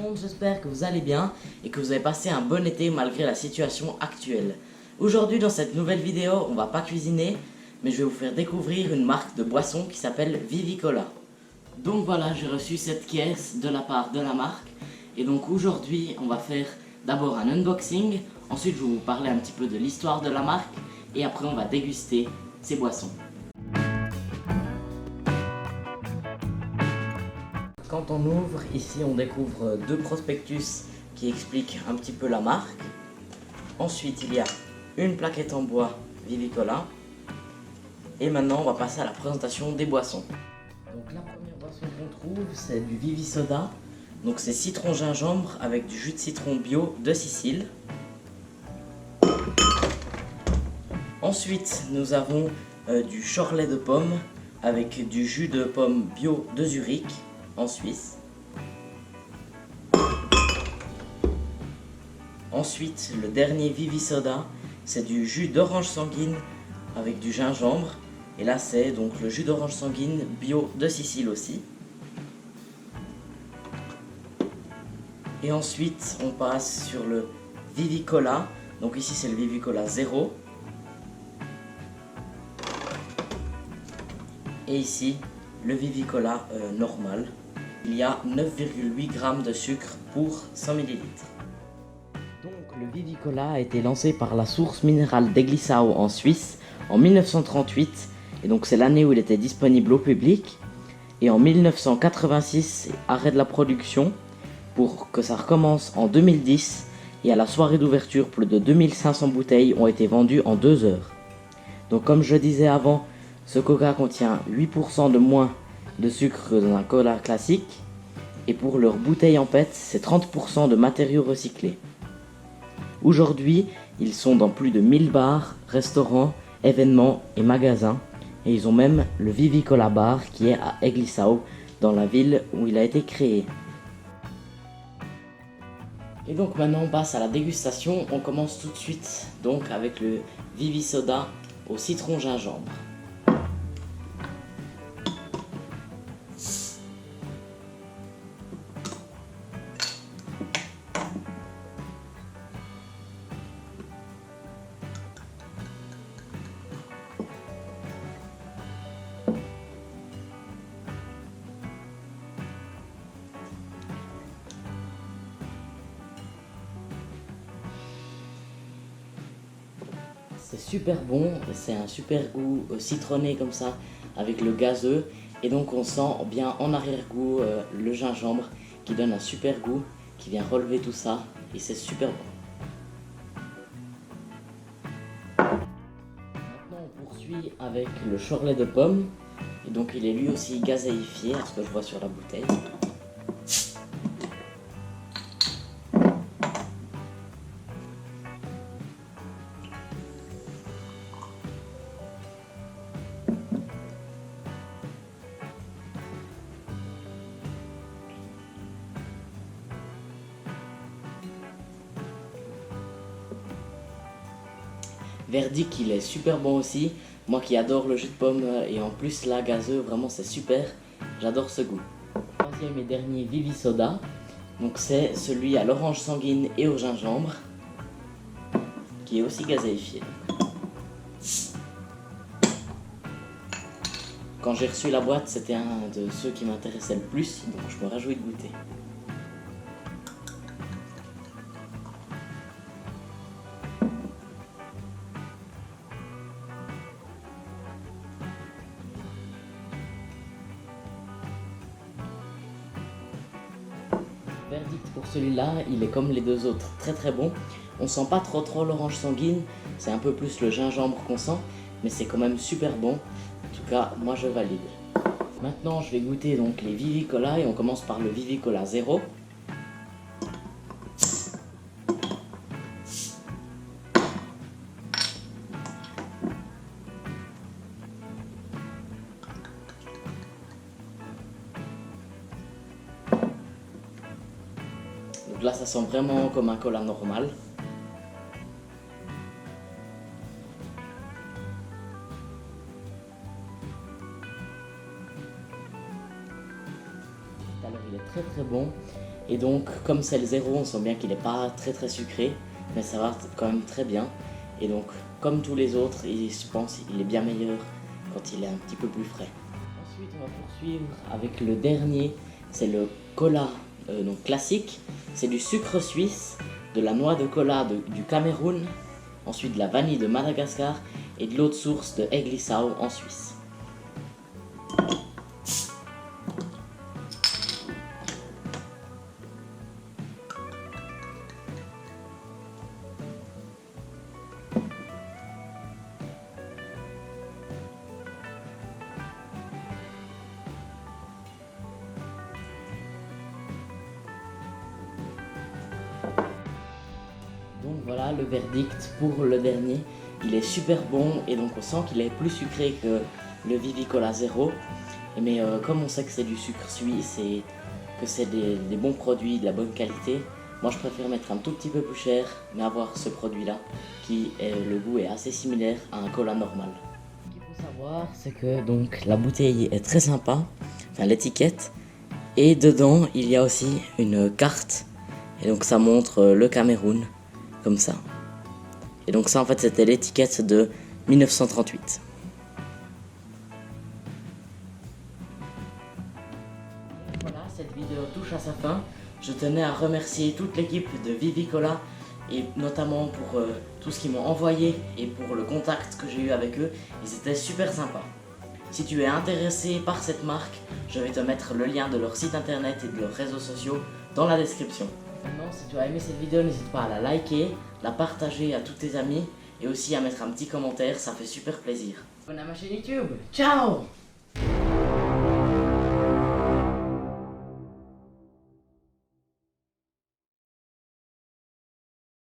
monde, j'espère que vous allez bien et que vous avez passé un bon été malgré la situation actuelle. Aujourd'hui dans cette nouvelle vidéo, on va pas cuisiner, mais je vais vous faire découvrir une marque de boisson qui s'appelle Vivicola. Donc voilà, j'ai reçu cette caisse de la part de la marque et donc aujourd'hui on va faire d'abord un unboxing, ensuite je vais vous parler un petit peu de l'histoire de la marque et après on va déguster ces boissons. Quand on ouvre, ici on découvre deux prospectus qui expliquent un petit peu la marque. Ensuite il y a une plaquette en bois Vivicola. Et maintenant on va passer à la présentation des boissons. Donc la première boisson qu'on trouve c'est du Vivisoda. Donc c'est citron gingembre avec du jus de citron bio de Sicile. Ensuite nous avons du Chorlet de pomme avec du jus de pomme bio de Zurich en Suisse. Ensuite, le dernier Vivisoda, c'est du jus d'orange sanguine avec du gingembre. Et là, c'est donc le jus d'orange sanguine bio de Sicile aussi. Et ensuite, on passe sur le Vivicola. Donc ici, c'est le Vivicola 0. Et ici, le Vivicola normal. Il y a 9,8 g de sucre pour 100 ml. Donc le Vivicola a été lancé par la source minérale d'Eglisau en Suisse en 1938. Et donc c'est l'année où il était disponible au public. Et en 1986, arrêt de la production pour que ça recommence en 2010. Et à la soirée d'ouverture, plus de 2500 bouteilles ont été vendues en 2 heures. Donc comme je disais avant, ce coca contient 8% de moins de sucre que dans un cola classique. Et pour leur bouteille en PET, c'est 30% de matériaux recyclés. Aujourd'hui, ils sont dans plus de 1000 bars, restaurants, événements et magasins. Et ils ont même le Vivicola Bar qui est à Eglisau, dans la ville où il a été créé. Et donc maintenant on passe à la dégustation. On commence tout de suite donc avec le Vivisoda au citron gingembre. C'est super bon, c'est un super goût citronné comme ça avec le gazeux et donc on sent bien en arrière-goût le gingembre qui donne un super goût, qui vient relever tout ça et c'est super bon. Maintenant on poursuit avec le Chorlet de pomme et donc il est lui aussi gazéifié à ce que je vois sur la bouteille. Verdict, il est super bon aussi. Moi qui adore le jus de pomme et en plus là gazeux, vraiment c'est super. J'adore ce goût. Troisième et dernier Vivisoda. Donc c'est celui à l'orange sanguine et au gingembre qui est aussi gazéifié. Quand j'ai reçu la boîte, c'était un de ceux qui m'intéressait le plus, donc je me réjouis de goûter. Verdict pour celui-là, il est comme les deux autres, très très bon. On sent pas trop l'orange sanguine, c'est un peu plus le gingembre qu'on sent, mais c'est quand même super bon. En tout cas, moi je valide. Maintenant, je vais goûter donc les Vivicola et on commence par le Vivicola 0. Donc là, ça sent vraiment comme un cola normal. Alors il est très très bon. Et donc, comme c'est le zéro, on sent bien qu'il n'est pas très sucré, mais ça va quand même très bien. Et donc, comme tous les autres, je pense qu'il est bien meilleur quand il est un petit peu plus frais. Ensuite, on va poursuivre avec le dernier, c'est le cola donc classique. C'est du sucre suisse, de la noix de cola du Cameroun, ensuite de la vanille de Madagascar et de l'eau de source de Eglisau en Suisse. Donc voilà le verdict pour le dernier. Il est super bon et donc on sent qu'il est plus sucré que le Vivicola Zero. Mais comme on sait que c'est du sucre suisse et que c'est des bons produits, de la bonne qualité, moi je préfère mettre un tout petit peu plus cher, mais avoir ce produit-là qui le goût est assez similaire à un cola normal. Ce qu'il faut savoir, c'est que donc la bouteille est très sympa, enfin l'étiquette, et dedans il y a aussi une carte, et donc ça montre le Cameroun, comme ça. Et donc ça en fait c'était l'étiquette de 1938. Voilà, cette vidéo touche à sa fin. Je tenais à remercier toute l'équipe de Vivicola et notamment pour tout ce qu'ils m'ont envoyé et pour le contact que j'ai eu avec eux. Ils étaient super sympas. Si tu es intéressé par cette marque, je vais te mettre le lien de leur site internet et de leurs réseaux sociaux dans la description. Maintenant, si tu as aimé cette vidéo, n'hésite pas à la liker, la partager à tous tes amis et aussi à mettre un petit commentaire, ça fait super plaisir. Abonne à ma chaîne YouTube. Ciao!